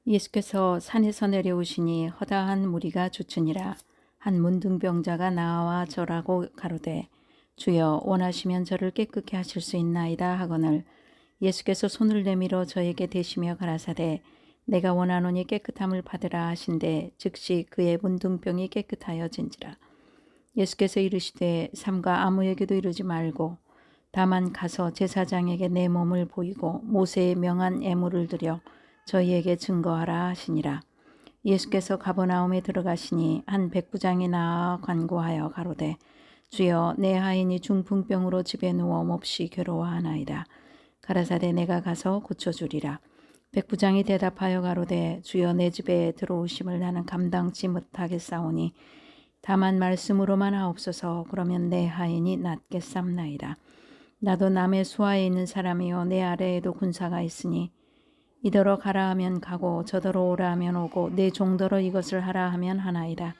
예수께서 산에서 내려오시니 허다한 무리가 쫓으니라. 한 문둥병자가 나와 절하고 가로되 주여 원하시면 저를 깨끗게 하실 수 있나이다 하거늘 예수께서 손을 내밀어 저에게 대시며 가라사대 내가 원하노니 깨끗함을 받으라 하신대 즉시 그의 문둥병이 깨끗하여진지라. 예수께서 이르시되 삼가 아무에게도 이르지 말고 다만 가서 제사장에게 내 몸을 보이고 모세의 명한 예물을 드려 저희에게 증거하라 하시니라. 예수께서 가버나움에 들어가시니 한 백부장이 나아 간구하여 가로되 주여 내 하인이 중풍병으로 집에 누워 몹시 괴로워하나이다. 가라사대 내가 가서 고쳐주리라. 백부장이 대답하여 가로되 주여 내 집에 들어오심을 나는 감당치 못하겠사오니 다만 말씀으로만 하옵소서. 그러면 내 하인이 낫겠삼나이다. 나도 남의 수하에 있는 사람이요 내 아래에도 군사가 있으니 이더러 가라 하면 가고 저더러 오라 하면 오고 내 종더러 이것을 하라 하면 하나이다.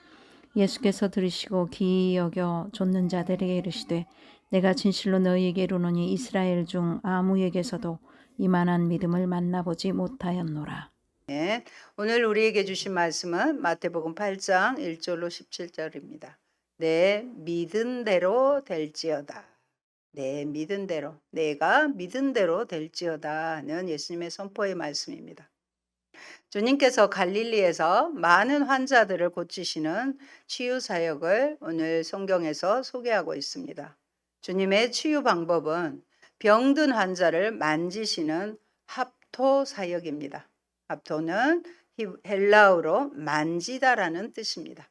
예수께서 들으시고 기이 여겨 좇는 자들에게 이르시되 내가 진실로 너희에게 이르노니 이스라엘 중 아무에게서도 이만한 믿음을 만나보지 못하였노라. 네, 오늘 우리에게 주신 말씀은 마태복음 8장 1절로 17절입니다. 내 믿은 대로 될지어다. 내 믿은 대로, 내가 믿은 대로 될지어다는 예수님의 선포의 말씀입니다. 주님께서 갈릴리에서 많은 환자들을 고치시는 치유 사역을 오늘 성경에서 소개하고 있습니다. 주님의 치유 방법은 병든 환자를 만지시는 합토 사역입니다. 합토는 헬라어로 만지다라는 뜻입니다.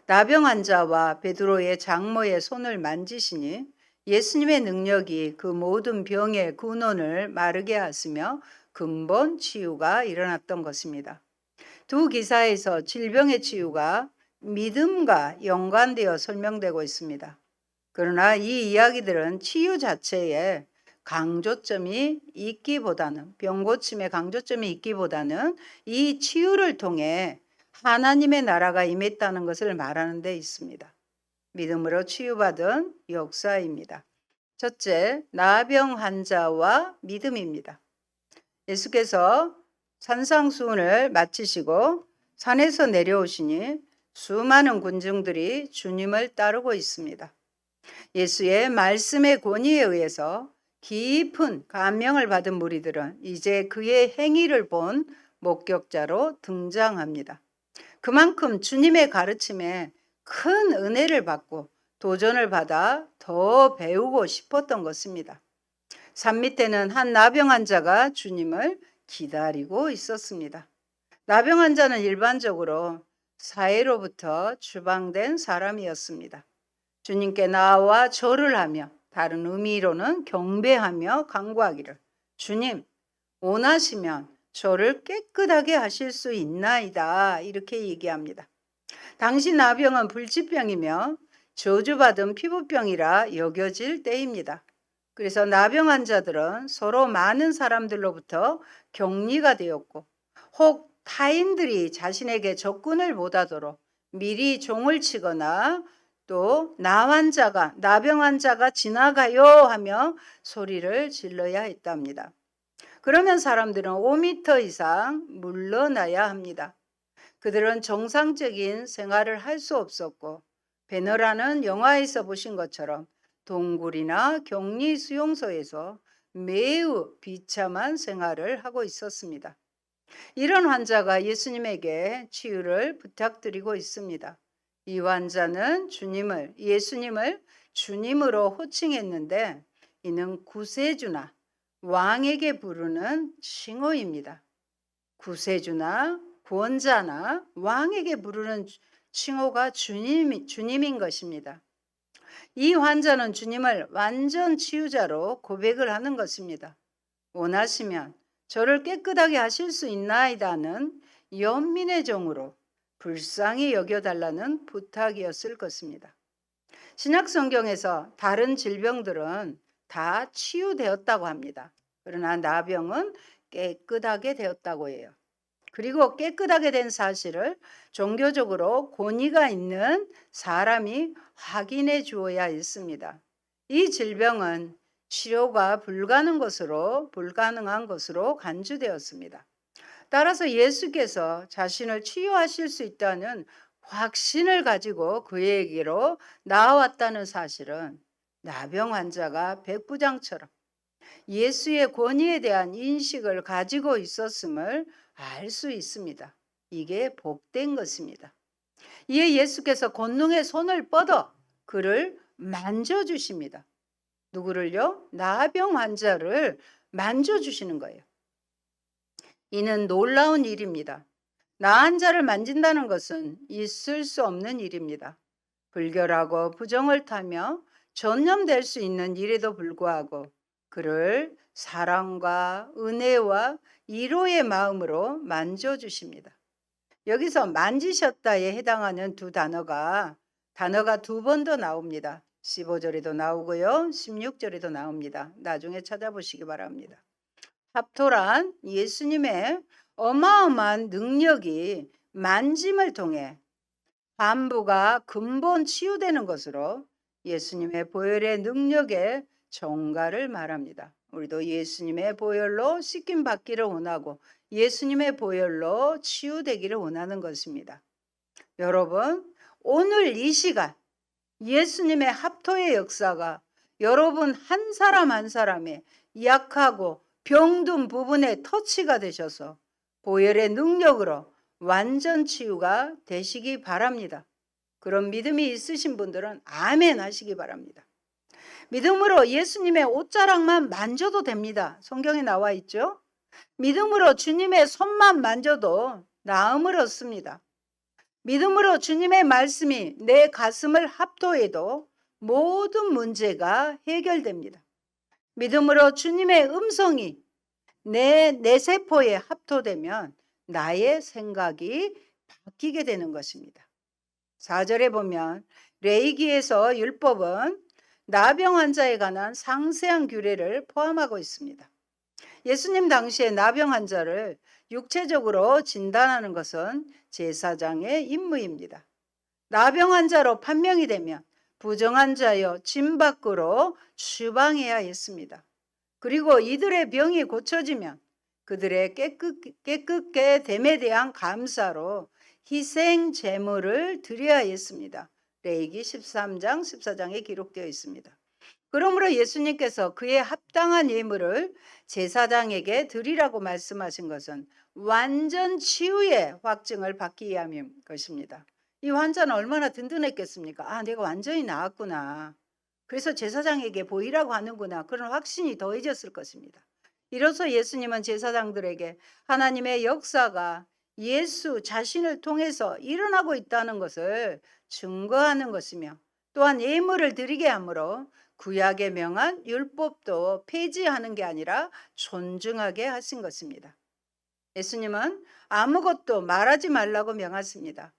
나병 환자와 베드로의 장모의 손을 만지시니 예수님의 능력이 그 모든 병의 근원을 마르게 하시며 근본 치유가 일어났던 것입니다. 두 기사에서 질병의 치유가 믿음과 연관되어 설명되고 있습니다. 그러나 이 이야기들은 치유 자체에 강조점이 있기보다는 병고침의 강조점이 있기보다는 이 치유를 통해 하나님의 나라가 임했다는 것을 말하는 데 있습니다. 믿음으로 치유받은 역사입니다. 첫째, 나병 환자와 믿음입니다. 예수께서 산상수훈을 마치시고 산에서 내려오시니 수많은 군중들이 주님을 따르고 있습니다. 예수의 말씀의 권위에 의해서 깊은 감명을 받은 무리들은 이제 그의 행위를 본 목격자로 등장합니다. 그만큼 주님의 가르침에 큰 은혜를 받고 도전을 받아 더 배우고 싶었던 것입니다. 산 밑에는 한 나병 환자가 주님을 기다리고 있었습니다. 나병 환자는 일반적으로 사회로부터 추방된 사람이었습니다. 주님께 나와 절을 하며 다른 의미로는 경배하며 간구하기를 주님 원하시면 저를 깨끗하게 하실 수 있나이다 이렇게 얘기합니다. 당시 나병은 불치병이며 저주받은 피부병이라 여겨질 때입니다. 그래서 나병 환자들은 서로 많은 사람들로부터 격리가 되었고 혹 타인들이 자신에게 접근을 못하도록 미리 종을 치거나 또 나병 환자가 지나가요 하며 소리를 질러야 했답니다. 그러면 사람들은 5m 이상 물러나야 합니다. 그들은 정상적인 생활을 할 수 없었고 배너라는 영화에서 보신 것처럼 동굴이나 격리 수용소에서 매우 비참한 생활을 하고 있었습니다. 이런 환자가 예수님에게 치유를 부탁드리고 있습니다. 이 환자는 예수님을 주님으로 호칭했는데 이는 구세주나 왕에게 부르는 칭호입니다. 구세주나 구원자나 왕에게 부르는 칭호가 주님인 것입니다. 이 환자는 주님을 완전 치유자로 고백을 하는 것입니다. 원하시면 저를 깨끗하게 하실 수 있나이다는 연민의 정으로 불쌍히 여겨달라는 부탁이었을 것입니다. 신약 성경에서 다른 질병들은 다 치유되었다고 합니다. 그러나 나병은 깨끗하게 되었다고 해요. 그리고 깨끗하게 된 사실을 종교적으로 권위가 있는 사람이 확인해 주어야 했습니다. 이 질병은 치료가 불가능한 것으로 간주되었습니다. 따라서 예수께서 자신을 치유하실 수 있다는 확신을 가지고 그에게로 나아왔다는 사실은 나병 환자가 백부장처럼 예수의 권위에 대한 인식을 가지고 있었음을 알 수 있습니다. 이게 복된 것입니다. 이에 예수께서 권능의 손을 뻗어 그를 만져주십니다. 누구를요? 나병 환자를 만져주시는 거예요. 이는 놀라운 일입니다. 나한 자를 만진다는 것은 있을 수 없는 일입니다. 불결하고 부정을 타며 전염될 수 있는 일에도 불구하고 그를 사랑과 은혜와 위로의 마음으로 만져주십니다. 여기서 만지셨다에 해당하는 단어가 두 번 더 나옵니다. 15절에도 나오고요. 16절에도 나옵니다. 나중에 찾아보시기 바랍니다. 합토란 예수님의 어마어마한 능력이 만짐을 통해 반부가 근본 치유되는 것으로 예수님의 보혈의 능력의 정가를 말합니다. 우리도 예수님의 보혈로 씻김 받기를 원하고 예수님의 보혈로 치유되기를 원하는 것입니다. 여러분, 오늘 이 시간 예수님의 합토의 역사가 여러분 한 사람 한 사람의 약하고 병든 부분에 터치가 되셔서 보혈의 능력으로 완전 치유가 되시기 바랍니다. 그런 믿음이 있으신 분들은 아멘 하시기 바랍니다. 믿음으로 예수님의 옷자락만 만져도 됩니다. 성경에 나와 있죠? 믿음으로 주님의 손만 만져도 나음을 얻습니다. 믿음으로 주님의 말씀이 내 가슴을 합도해도 모든 문제가 해결됩니다. 믿음으로 주님의 음성이 내 세포에 합토되면 나의 생각이 바뀌게 되는 것입니다. 4절에 보면 레위기에서 율법은 나병 환자에 관한 상세한 규례를 포함하고 있습니다. 예수님 당시에 나병 환자를 육체적으로 진단하는 것은 제사장의 임무입니다. 나병 환자로 판명이 되면 부정한 자여 진 밖으로 추방해야 했습니다. 그리고 이들의 병이 고쳐지면 그들의 깨끗게 됨에 대한 감사로 희생 제물을 드려야 했습니다. 레위기 13장 14장에 기록되어 있습니다. 그러므로 예수님께서 그의 합당한 예물을 제사장에게 드리라고 말씀하신 것은 완전 치유의 확증을 받기 위함인 것입니다. 이 환자는 얼마나 든든했겠습니까? 아, 내가 완전히 나았구나. 그래서 제사장에게 보이라고 하는구나. 그런 확신이 더해졌을 것입니다. 이로써 예수님은 제사장들에게 하나님의 역사가 예수 자신을 통해서 일어나고 있다는 것을 증거하는 것이며 또한 예물을 드리게 하므로 구약에 명한 율법도 폐지하는 게 아니라 존중하게 하신 것입니다. 예수님은 아무것도 말하지 말라고 명하십니다.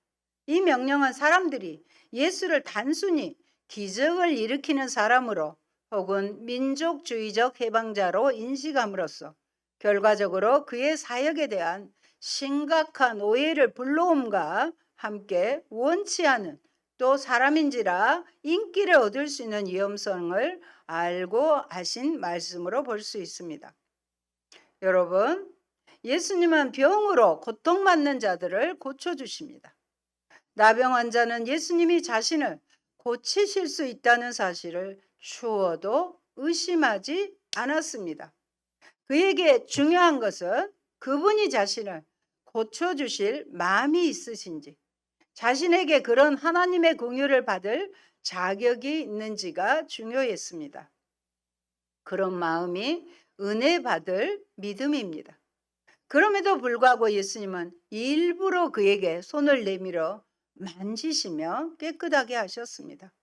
이 명령은 사람들이 예수를 단순히 기적을 일으키는 사람으로 혹은 민족주의적 해방자로 인식함으로써 결과적으로 그의 사역에 대한 심각한 오해를 불러옴과 함께 원치 않은 또 사람인지라 인기를 얻을 수 있는 위험성을 알고 하신 말씀으로 볼 수 있습니다. 여러분, 예수님은 병으로 고통받는 자들을 고쳐주십니다. 나병 환자는 예수님이 자신을 고치실 수 있다는 사실을 추워도 의심하지 않았습니다. 그에게 중요한 것은 그분이 자신을 고쳐주실 마음이 있으신지, 자신에게 그런 하나님의 공유를 받을 자격이 있는지가 중요했습니다. 그런 마음이 은혜 받을 믿음입니다. 그럼에도 불구하고 예수님은 일부러 그에게 손을 내밀어 만지시며 깨끗하게 하셨습니다.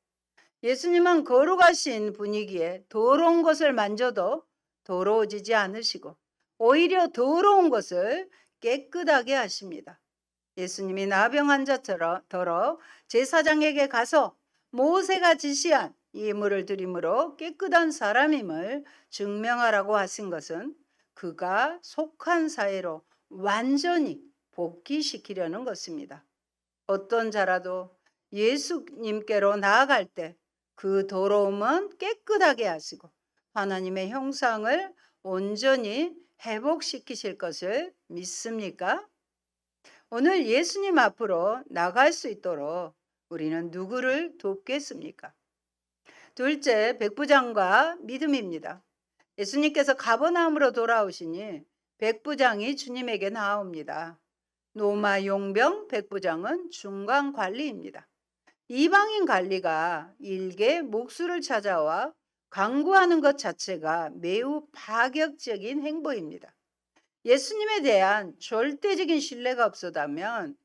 예수님은 거룩하신 분위기에 더러운 것을 만져도 더러워지지 않으시고 오히려 더러운 것을 깨끗하게 하십니다. 예수님이 나병 환자처럼 제사장에게 가서 모세가 지시한 예물을 드림으로 깨끗한 사람임을 증명하라고 하신 것은 그가 속한 사회로 완전히 복귀시키려는 것입니다. 어떤 자라도 예수님께로 나아갈 때 그 더러움은 깨끗하게 하시고 하나님의 형상을 온전히 회복시키실 것을 믿습니까? 오늘 예수님 앞으로 나갈 수 있도록 우리는 누구를 돕겠습니까? 둘째, 백부장과 믿음입니다. 예수님께서 가버나움으로 돌아오시니 백부장이 주님에게 나옵니다. 로마 용병 백부장은 중간 관리입니다. 이방인 관리가 일개 목수를 찾아와 강구하는 것 자체가 매우 파격적인 행보입니다. 예수님에 대한 절대적인 신뢰가 없었다면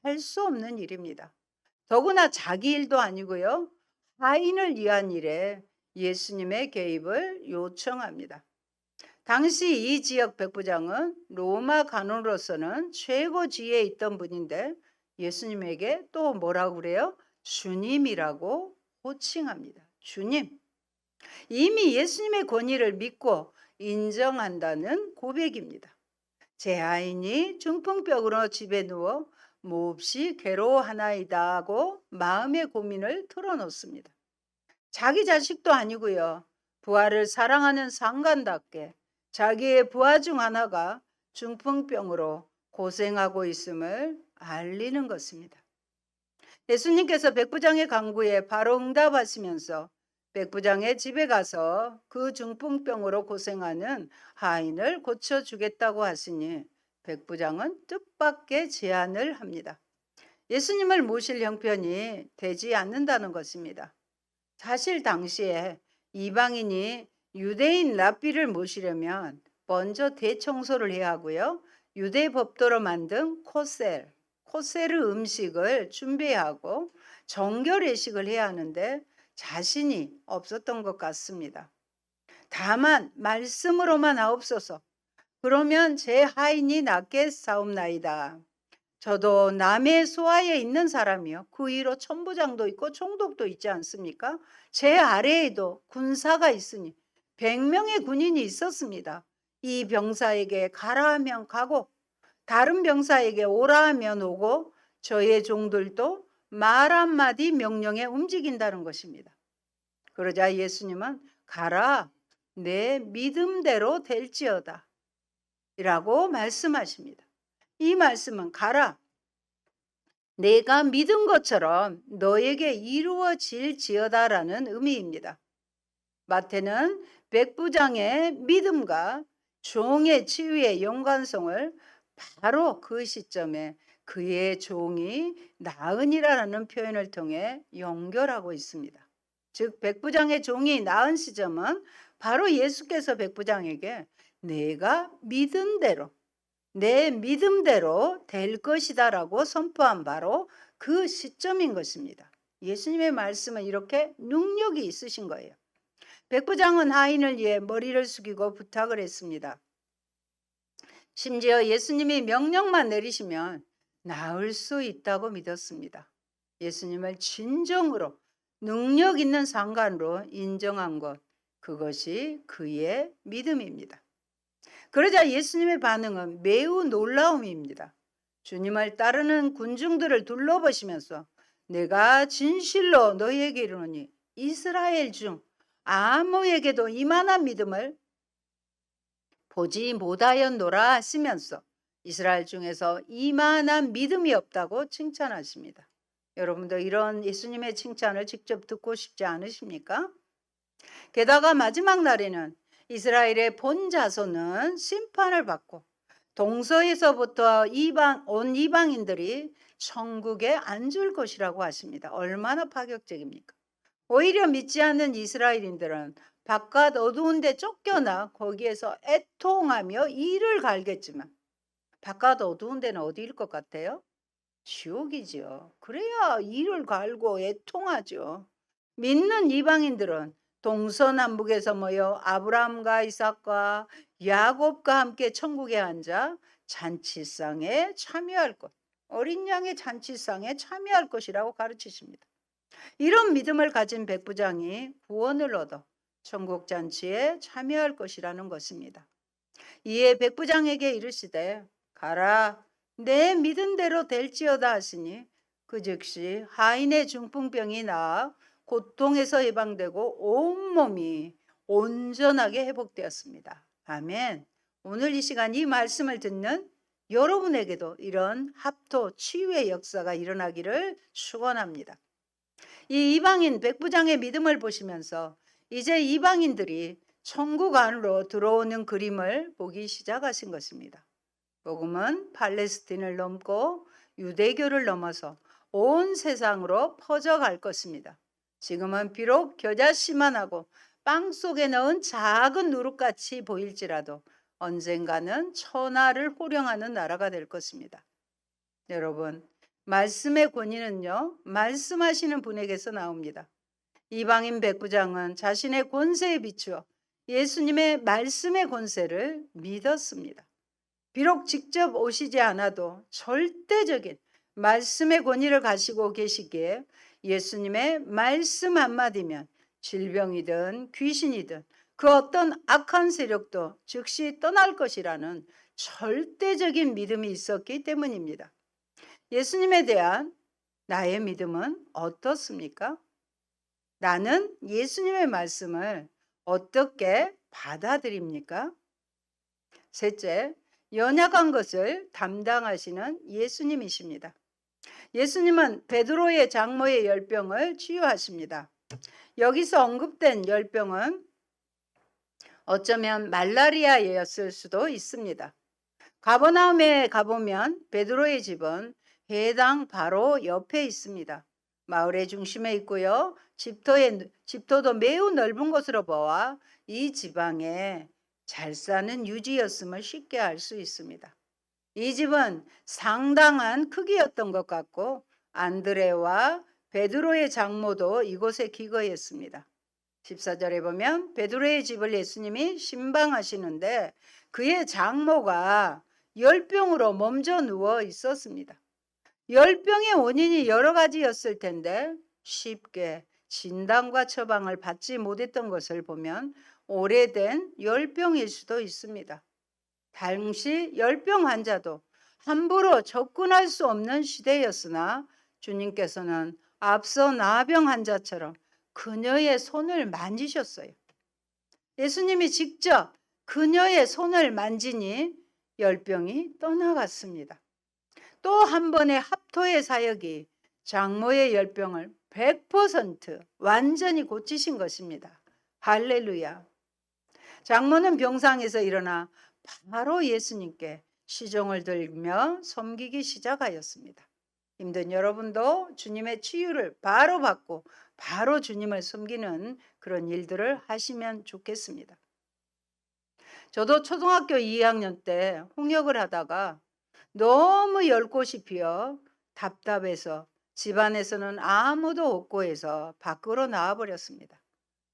할 수 없는 일입니다. 더구나 자기 일도 아니고요. 하인을 위한 일에 예수님의 개입을 요청합니다. 당시 이 지역 백부장은 로마 관원으로서는 최고 지위에 있던 분인데 예수님에게 또 뭐라고 그래요? 주님이라고 호칭합니다. 주님. 이미 예수님의 권위를 믿고 인정한다는 고백입니다. 제 하인이 중풍병으로 집에 누워 몹시 괴로워하나이다 하고 마음의 고민을 털어놓습니다. 자기 자식도 아니고요. 부하를 사랑하는 상관답게 자기의 부하 중 하나가 중풍병으로 고생하고 있음을 알리는 것입니다. 예수님께서 백부장의 간구에 바로 응답하시면서 백부장의 집에 가서 그 중풍병으로 고생하는 하인을 고쳐주겠다고 하시니 백부장은 뜻밖의 제안을 합니다. 예수님을 모실 형편이 되지 않는다는 것입니다. 사실 당시에 이방인이 유대인 랍비를 모시려면 먼저 대청소를 해야 하고요. 유대 법도로 만든 코세르 음식을 준비해야 하고 정결례식을 해야 하는데 자신이 없었던 것 같습니다. 다만 말씀으로만 하옵소서. 그러면 제 하인이 낫게 사옵나이다. 저도 남의 소하에 있는 사람이요. 그 위로 천부장도 있고 총독도 있지 않습니까? 제 아래에도 군사가 있으니 100명의 군인이 있었습니다. 이 병사에게 가라 하면 가고 다른 병사에게 오라 하면 오고 저의 종들도 말 한마디 명령에 움직인다는 것입니다. 그러자 예수님은 가라 내 믿음대로 될지어다 라고 말씀하십니다. 이 말씀은 가라 내가 믿은 것처럼 너에게 이루어질지어다라는 의미입니다. 마태는 백부장의 믿음과 종의 치유의 연관성을 바로 그 시점에 그의 종이 나으니라라는 표현을 통해 연결하고 있습니다. 즉 백부장의 종이 나은 시점은 바로 예수께서 백부장에게 내가 믿은 대로 내 믿음대로 될 것이다라고 선포한 바로 그 시점인 것입니다. 예수님의 말씀은 이렇게 능력이 있으신 거예요. 백부장은 하인을 위해 머리를 숙이고 부탁을 했습니다. 심지어 예수님이 명령만 내리시면 나을 수 있다고 믿었습니다. 예수님을 진정으로 능력 있는 상관으로 인정한 것, 그것이 그의 믿음입니다. 그러자 예수님의 반응은 매우 놀라움입니다. 주님을 따르는 군중들을 둘러보시면서 내가 진실로 너희에게 이르노니 이스라엘 중 아무에게도 이만한 믿음을 보지 못하였노라 하시면서 이스라엘 중에서 이만한 믿음이 없다고 칭찬하십니다. 여러분도 이런 예수님의 칭찬을 직접 듣고 싶지 않으십니까? 게다가 마지막 날에는 이스라엘의 본 자손은 심판을 받고 동서에서부터 온 이방인들이 천국에 앉을 것이라고 하십니다. 얼마나 파격적입니까? 오히려 믿지 않는 이스라엘인들은 바깥 어두운 데 쫓겨나 거기에서 애통하며 이를 갈겠지만 바깥 어두운 데는 어디일 것 같아요? 지옥이지요. 그래야 이를 갈고 애통하죠. 믿는 이방인들은 동서남북에서 모여 아브라함과 이삭과 야곱과 함께 천국에 앉아 잔치상에 참여할 것, 어린 양의 잔치상에 참여할 것이라고 가르치십니다. 이런 믿음을 가진 백부장이 구원을 얻어 천국 잔치에 참여할 것이라는 것입니다. 이에 백부장에게 이르시되 가라 내 믿은 대로 될지어다 하시니 그 즉시 하인의 중풍병이 나아 고통에서 해방되고 온몸이 온전하게 회복되었습니다. 아멘. 오늘 이 시간 이 말씀을 듣는 여러분에게도 이런 합토 치유의 역사가 일어나기를 축원합니다. 이 이방인 백부장의 믿음을 보시면서 이제 이방인들이 천국 안으로 들어오는 그림을 보기 시작하신 것입니다. 복음은 팔레스틴을 넘고 유대교를 넘어서 온 세상으로 퍼져갈 것입니다. 지금은 비록 겨자씨만 하고 빵 속에 넣은 작은 누룩같이 보일지라도 언젠가는 천하를 호령하는 나라가 될 것입니다. 여러분, 말씀의 권위는요, 말씀하시는 분에게서 나옵니다. 이방인 백부장은 자신의 권세에 비추어 예수님의 말씀의 권세를 믿었습니다. 비록 직접 오시지 않아도 절대적인 말씀의 권위를 가지고 계시기에 예수님의 말씀 한마디면 질병이든 귀신이든 그 어떤 악한 세력도 즉시 떠날 것이라는 절대적인 믿음이 있었기 때문입니다. 예수님에 대한 나의 믿음은 어떻습니까? 나는 예수님의 말씀을 어떻게 받아들입니까? 셋째, 연약한 것을 담당하시는 예수님이십니다. 예수님은 베드로의 장모의 열병을 치유하십니다. 여기서 언급된 열병은 어쩌면 말라리아였을 수도 있습니다. 가버나움에 가보면 베드로의 집은 회당 바로 옆에 있습니다. 마을의 중심에 있고요. 집터도 매우 넓은 것으로 보아 이 지방에 잘 사는 유지였음을 쉽게 알 수 있습니다. 이 집은 상당한 크기였던 것 같고 안드레와 베드로의 장모도 이곳에 기거했습니다. 14절에 보면 베드로의 집을 예수님이 신방하시는데 그의 장모가 열병으로 몸져 누워 있었습니다. 열병의 원인이 여러 가지였을 텐데 쉽게 진단과 처방을 받지 못했던 것을 보면 오래된 열병일 수도 있습니다. 당시 열병 환자도 함부로 접근할 수 없는 시대였으나 주님께서는 앞서 나병 환자처럼 그녀의 손을 만지셨어요. 예수님이 직접 그녀의 손을 만지니 열병이 떠나갔습니다. 또 한 번의 합토의 사역이 장모의 열병을 100% 완전히 고치신 것입니다. 할렐루야. 장모는 병상에서 일어나 바로 예수님께 시종을 들며 섬기기 시작하였습니다. 힘든 여러분도 주님의 치유를 바로 받고 바로 주님을 섬기는 그런 일들을 하시면 좋겠습니다. 저도 초등학교 2학년 때 홍역을 하다가 너무 열꽃이 피어 답답해서 집안에서는 아무도 없고 해서 밖으로 나와버렸습니다.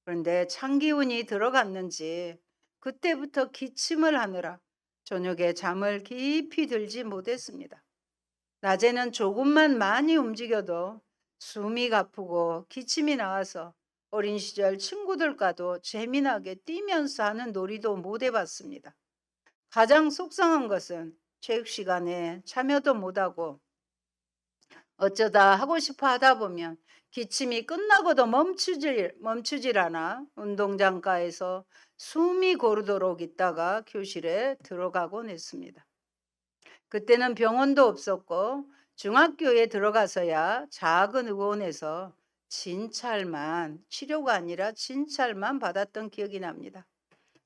그런데 찬 기운이 들어갔는지 그때부터 기침을 하느라 저녁에 잠을 깊이 들지 못했습니다. 낮에는 조금만 많이 움직여도 숨이 가쁘고 기침이 나와서 어린 시절 친구들과도 재미나게 뛰면서 하는 놀이도 못 해봤습니다. 가장 속상한 것은 체육 시간에 참여도 못하고 어쩌다 하고 싶어 하다 보면 기침이 끝나고도 멈추질 않아 운동장가에서 숨이 고르도록 있다가 교실에 들어가곤 했습니다. 그때는 병원도 없었고 중학교에 들어가서야 작은 의원에서 치료가 아니라 진찰만 받았던 기억이 납니다.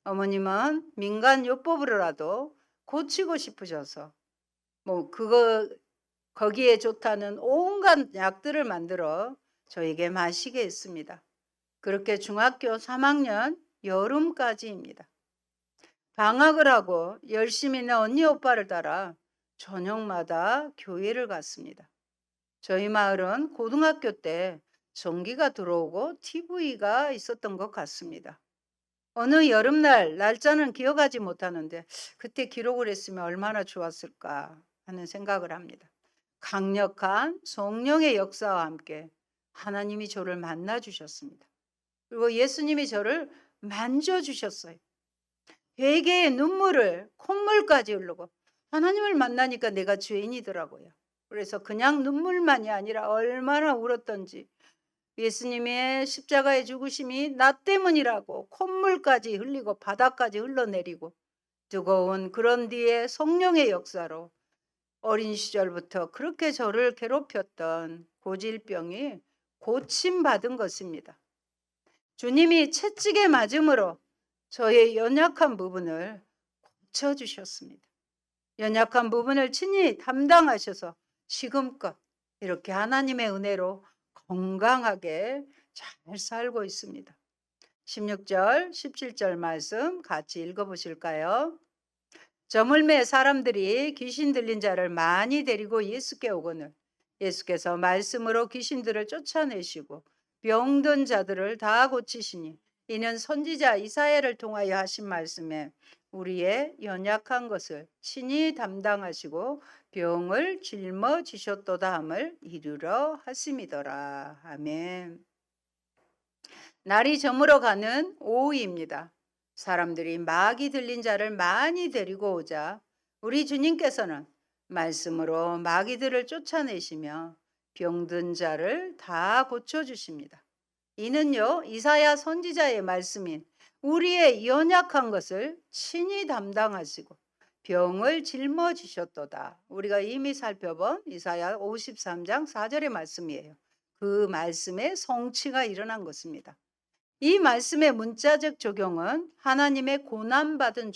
어머님은 민간 요법으로라도 고치고 싶으셔서 거기에 좋다는 온갖 약들을 만들어 저에게 마시게 했습니다. 그렇게 중학교 3학년 여름까지입니다. 방학을 하고 열심히 내 언니 오빠를 따라 저녁마다 교회를 갔습니다. 저희 마을은 고등학교 때 전기가 들어오고 TV가 있었던 것 같습니다. 어느 여름날 날짜는 기억하지 못하는데 그때 기록을 했으면 얼마나 좋았을까 하는 생각을 합니다. 강력한 성령의 역사와 함께 하나님이 저를 만나 주셨습니다. 그리고 예수님이 저를 만져주셨어요. 회개의 눈물을 콧물까지 흐르고 하나님을 만나니까 내가 죄인이더라고요. 그래서 그냥 눈물만이 아니라 얼마나 울었던지 예수님의 십자가의 죽으심이 나 때문이라고 콧물까지 흘리고 바닥까지 흘러내리고 뜨거운 그런 뒤에 성령의 역사로 어린 시절부터 그렇게 저를 괴롭혔던 고질병이 고침받은 것입니다. 주님이 채찍에 맞음으로 저의 연약한 부분을 고쳐주셨습니다. 연약한 부분을 친히 담당하셔서 지금껏 이렇게 하나님의 은혜로 건강하게 잘 살고 있습니다. 16절, 17절 말씀 같이 읽어보실까요? 저물매 사람들이 귀신 들린 자를 많이 데리고 예수께 오거늘 예수께서 말씀으로 귀신들을 쫓아내시고 병든 자들을 다 고치시니 이는 선지자 이사야를 통하여 하신 말씀에 우리의 연약한 것을 친히 담당하시고 병을 짊어지셨도다 함을 이루려 하심이더라. 아멘. 날이 저물어 가는 오후입니다. 사람들이 마귀 들린 자를 많이 데리고 오자 우리 주님께서는 말씀으로 마귀들을 쫓아내시며 병든 자를 다 고쳐주십니다. 이는요, 이사야 선지자의 말씀인 우리의 연약한 것을 친히 담당하시고 병을 짊어지셨도다. 우리가 이미 살펴본 이사야 53장 4절의 말씀이에요. 그 말씀의 성취가 일어난 것입니다. 이 말씀의 문자적 적용은 하나님의 고난받은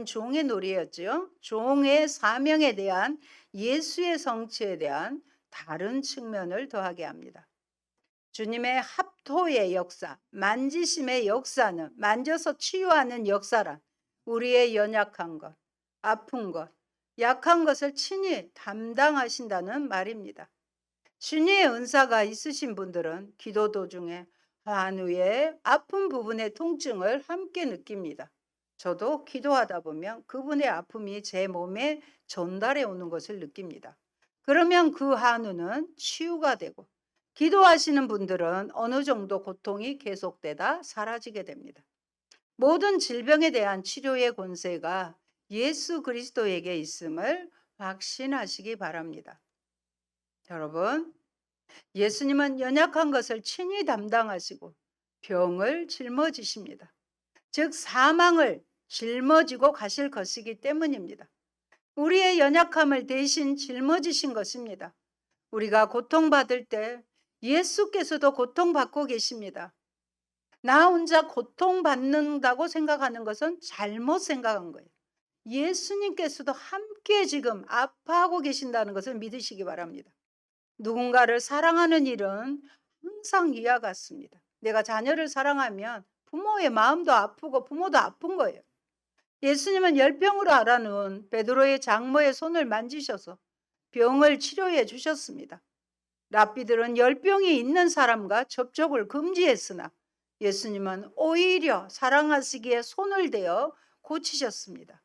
종의 놀이였죠. 종의 사명에 대한 예수의 성취에 대한 다른 측면을 더하게 합니다. 주님의 합토의 역사, 만지심의 역사는 만져서 치유하는 역사란 우리의 연약한 것, 아픈 것, 약한 것을 친히 담당하신다는 말입니다. 신의의 은사가 있으신 분들은 기도 도중에 환우의 아픈 부분의 통증을 함께 느낍니다. 저도 기도하다 보면 그분의 아픔이 제 몸에 전달해 오는 것을 느낍니다. 그러면 그 환우는 치유가 되고 기도하시는 분들은 어느 정도 고통이 계속되다 사라지게 됩니다. 모든 질병에 대한 치료의 권세가 예수 그리스도에게 있음을 확신하시기 바랍니다. 여러분, 예수님은 연약한 것을 친히 담당하시고 병을 짊어지십니다. 즉 사망을 짊어지고 가실 것이기 때문입니다. 우리의 연약함을 대신 짊어지신 것입니다. 우리가 고통받을 때 예수께서도 고통받고 계십니다. 나 혼자 고통받는다고 생각하는 것은 잘못 생각한 거예요. 예수님께서도 함께 지금 아파하고 계신다는 것을 믿으시기 바랍니다. 누군가를 사랑하는 일은 항상 이와 같습니다. 내가 자녀를 사랑하면 부모의 마음도 아프고 부모도 아픈 거예요. 예수님은 열병으로 앓아누운 베드로의 장모의 손을 만지셔서 병을 치료해 주셨습니다. 랍비들은 열병이 있는 사람과 접촉을 금지했으나 예수님은 오히려 사랑하시기에 손을 대어 고치셨습니다.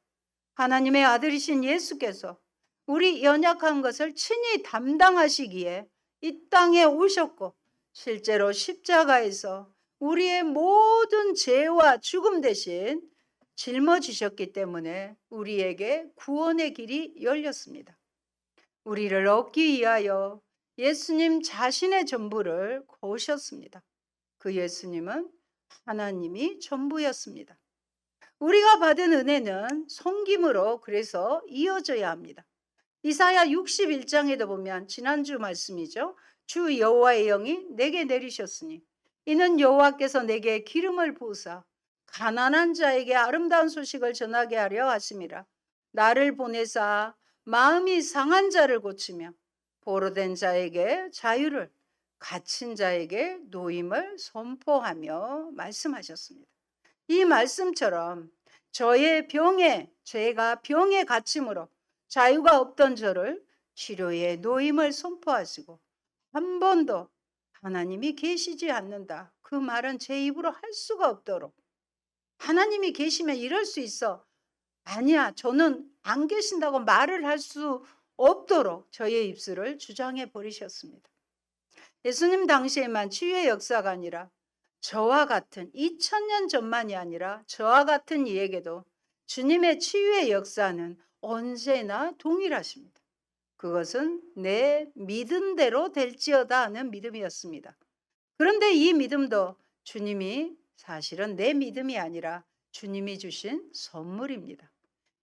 하나님의 아들이신 예수께서 우리 연약한 것을 친히 담당하시기에 이 땅에 오셨고 실제로 십자가에서 우리의 모든 죄와 죽음 대신 짊어지셨기 때문에 우리에게 구원의 길이 열렸습니다. 우리를 얻기 위하여 예수님 자신의 전부를 거우셨습니다. 그 예수님은 하나님이 전부였습니다. 우리가 받은 은혜는 섬김으로 그래서 이어져야 합니다. 이사야 61장에도 보면 지난주 말씀이죠. 주 여호와의 영이 내게 내리셨으니 이는 여호와께서 내게 기름을 부으사 가난한 자에게 아름다운 소식을 전하게 하려 하심이라. 나를 보내사 마음이 상한 자를 고치며 보로된 자에게 자유를 갇힌 자에게 노임을 선포하며 말씀하셨습니다. 이 말씀처럼 제가 병에 갇힘으로 자유가 없던 저를 치료의 노임을 선포하시고 한 번도 하나님이 계시지 않는다. 그 말은 제 입으로 할 수가 없도록 하나님이 계시면 이럴 수 있어. 아니야, 저는 안 계신다고 말을 할 수 없도록 저의 입술을 주장해 버리셨습니다. 예수님 당시에만 치유의 역사가 아니라 저와 같은 2000년 전만이 아니라 저와 같은 이에게도 주님의 치유의 역사는 언제나 동일하십니다. 그것은 내 믿음대로 될지어다 하는 믿음이었습니다. 그런데 이 믿음도 주님이 사실은 내 믿음이 아니라 주님이 주신 선물입니다.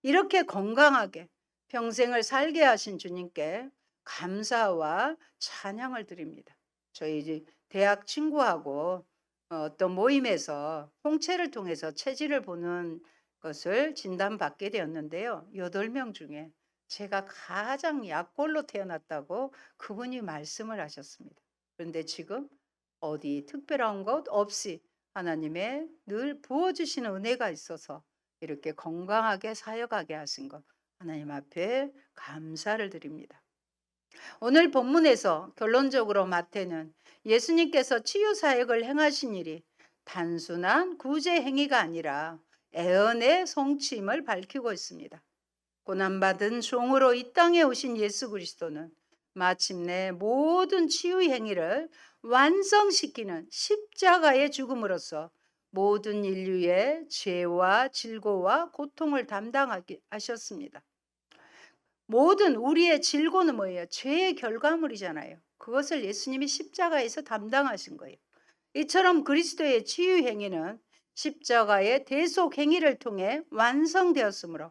이렇게 건강하게 평생을 살게 하신 주님께 감사와 찬양을 드립니다. 저희 이제 대학 친구하고 어떤 모임에서 홍채를 통해서 체질을 보는 것을 진단받게 되었는데요. 8명 중에 제가 가장 약골로 태어났다고 그분이 말씀을 하셨습니다. 그런데 지금 어디 특별한 것 없이 하나님의 늘 부어주시는 은혜가 있어서 이렇게 건강하게 사역하게 하신 것 하나님 앞에 감사를 드립니다. 오늘 본문에서 결론적으로 마태는 예수님께서 치유 사역을 행하신 일이 단순한 구제 행위가 아니라 애언의 성취임을 밝히고 있습니다. 고난받은 종으로 이 땅에 오신 예수 그리스도는 마침내 모든 치유 행위를 완성시키는 십자가의 죽음으로써 모든 인류의 죄와 질고와 고통을 담당하게 하셨습니다. 모든 우리의 질고는 뭐예요? 죄의 결과물이잖아요. 그것을 예수님이 십자가에서 담당하신 거예요. 이처럼 그리스도의 치유 행위는 십자가의 대속 행위를 통해 완성되었으므로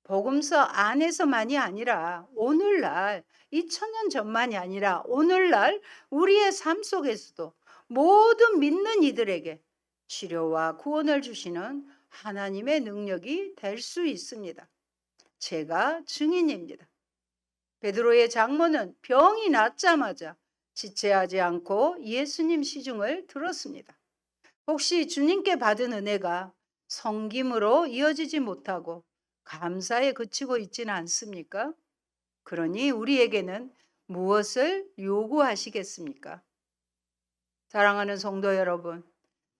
복음서 안에서만이 아니라 오늘날 2000년 전만이 아니라 오늘날 우리의 삶 속에서도 모든 믿는 이들에게 치료와 구원을 주시는 하나님의 능력이 될 수 있습니다. 제가 증인입니다. 베드로의 장모는 병이 낫자마자 지체하지 않고 예수님 시중을 들었습니다. 혹시 주님께 받은 은혜가 성김으로 이어지지 못하고 감사에 그치고 있지는 않습니까? 그러니 우리에게는 무엇을 요구하시겠습니까? 사랑하는 성도 여러분,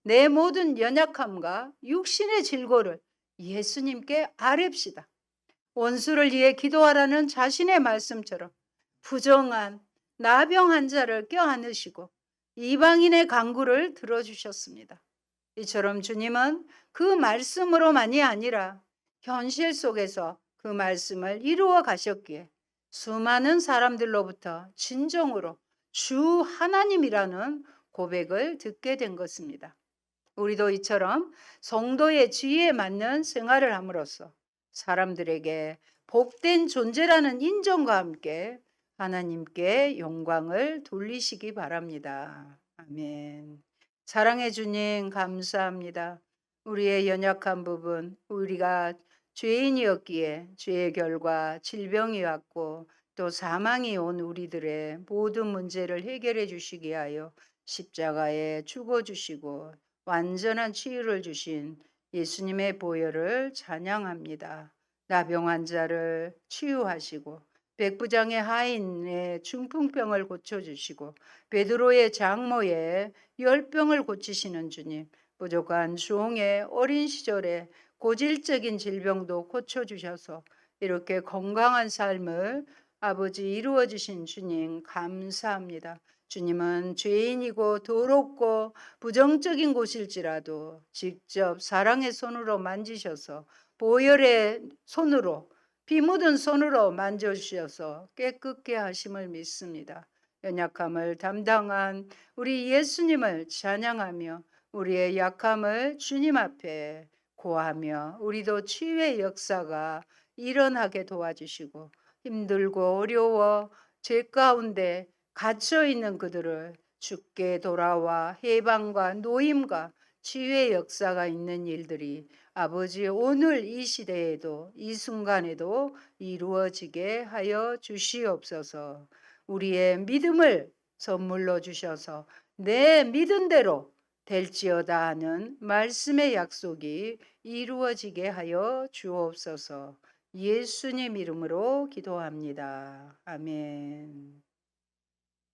내 모든 연약함과 육신의 질고를 예수님께 아뢰읍시다. 원수를 위해 기도하라는 자신의 말씀처럼 부정한 나병 환자를 껴안으시고 이방인의 간구를 들어주셨습니다. 이처럼 주님은 그 말씀으로만이 아니라 현실 속에서 그 말씀을 이루어 가셨기에 수많은 사람들로부터 진정으로 주 하나님이라는 고백을 듣게 된 것입니다. 우리도 이처럼 성도의 지위에 맞는 생활을 함으로써 사람들에게 복된 존재라는 인정과 함께 하나님께 영광을 돌리시기 바랍니다. 아멘. 사랑해 주님 감사합니다. 우리의 연약한 부분, 우리가 죄인이었기에 죄의 결과 질병이 왔고 또 사망이 온 우리들의 모든 문제를 해결해 주시기 하여 십자가에 죽어 주시고 완전한 치유를 주신 예수님의 보혈을 찬양합니다. 나병 환자를 치유하시고 백부장의 하인의 중풍병을 고쳐주시고 베드로의 장모의 열병을 고치시는 주님, 부족한 종의 어린 시절에 고질적인 질병도 고쳐주셔서 이렇게 건강한 삶을 아버지 이루어 주신 주님 감사합니다. 주님은 죄인이고 더럽고 부정적인 곳일지라도 직접 사랑의 손으로 만지셔서 보혈의 손으로 피 묻은 손으로 만져주셔서 깨끗게 하심을 믿습니다. 연약함을 담당한 우리 예수님을 찬양하며 우리의 약함을 주님 앞에 고하며 우리도 치유의 역사가 일어나게 도와주시고 힘들고 어려워 죄 가운데 갇혀 있는 그들을 주께 돌아와 해방과 노임과 치유의 역사가 있는 일들이 아버지 오늘 이 시대에도 이 순간에도 이루어지게 하여 주시옵소서. 우리의 믿음을 선물로 주셔서 내 믿은 대로 될지어다 하는 말씀의 약속이 이루어지게 하여 주옵소서. 예수님 이름으로 기도합니다. 아멘.